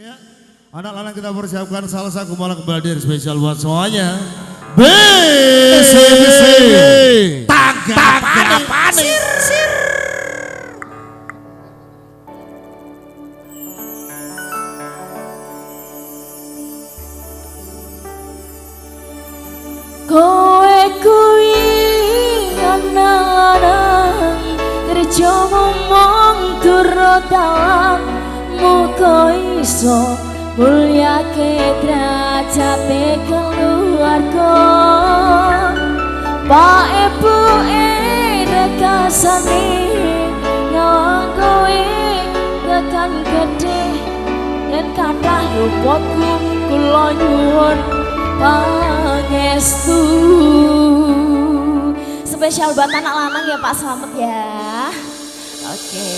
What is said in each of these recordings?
Ya, anak-anak kita persiapkan salah satu malam kembali spesial buat semuanya. BCBC Tanggapan Sir. Kowe kuwi anak-anak kerja ngomong turut tawamu kok iso mulyake derajate keluarga Pak Ibu rekasane nyawang kowe tekan gede dan kathah luputku kula nyuwun pangestu. Spesial buat anak lanang ya Pak, selamat ya. Oke.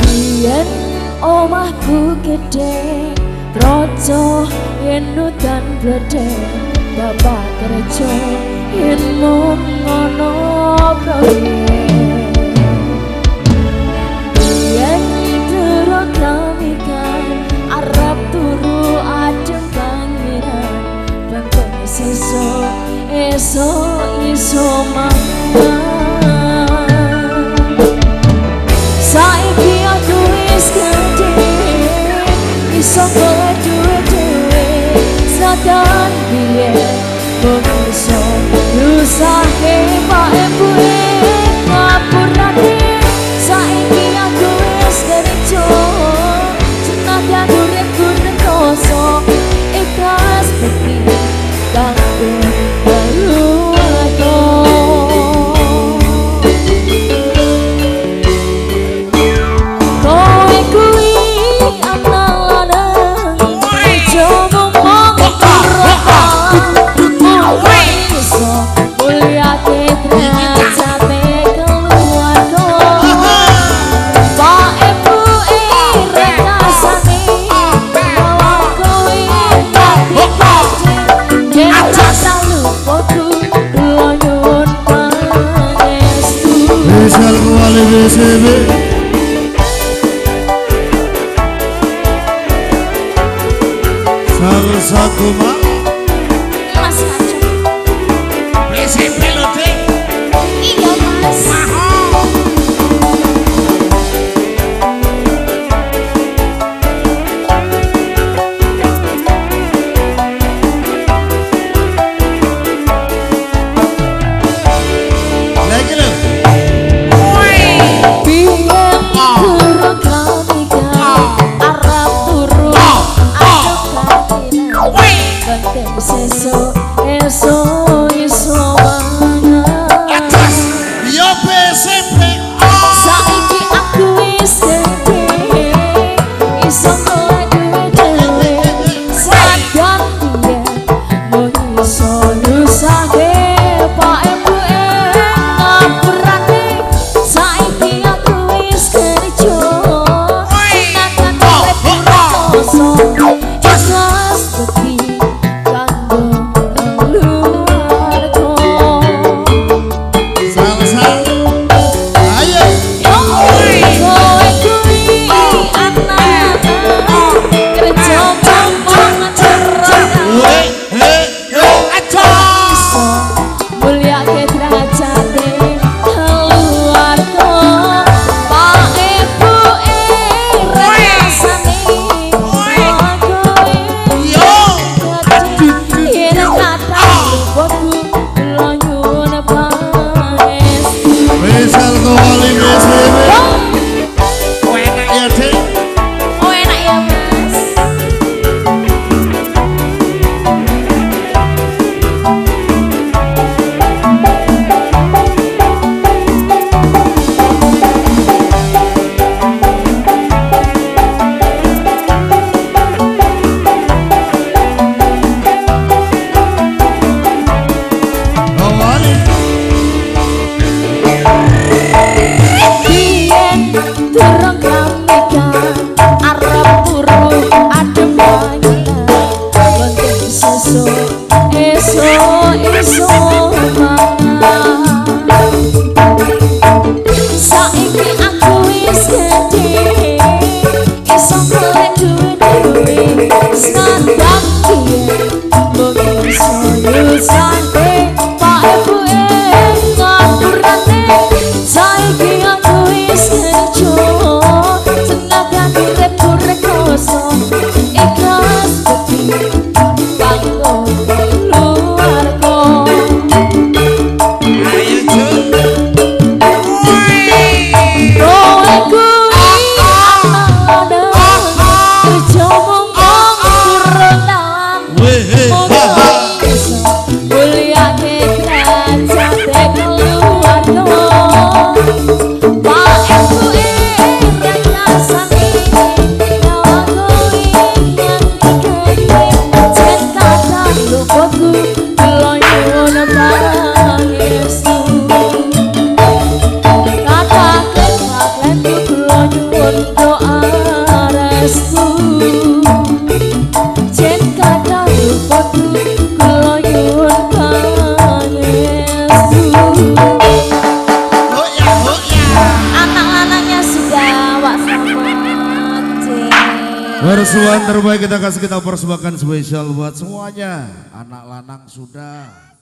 Biyen omahku gede Rojo yen udan bledhe bapak kerja yen mung ngono proyek yen turut namikan arep turu adem pangeran bentuk sesuk esuk iso mangan saiki aku wis gede iso kowe duwe sadan biyen bungso nyusahke Pak Ibu ngapurane saiki aku wis kerja senajan uripku rekoso ikhlas beti kanggo keluarga kowe kuwi Spesial kembali BCB salah satu mak Mas Raja BCB loh deh. iya Mas Lagi loh. Sesuk esuk iso mangan Yo BCB saiki aku wis gede iso kowe duwe sadan biyen mung iso nyusahke Pak Ibu ngapurane saiki aku wis kerja tenanan urip rekoso ikhlas beti Jen kadang podo kula nyuwun pangestu. Anak lanangnya sudah wak selamat Jen. Persuan terbaik kita persembahkan spesial buat semuanya. Anak lanang sudah.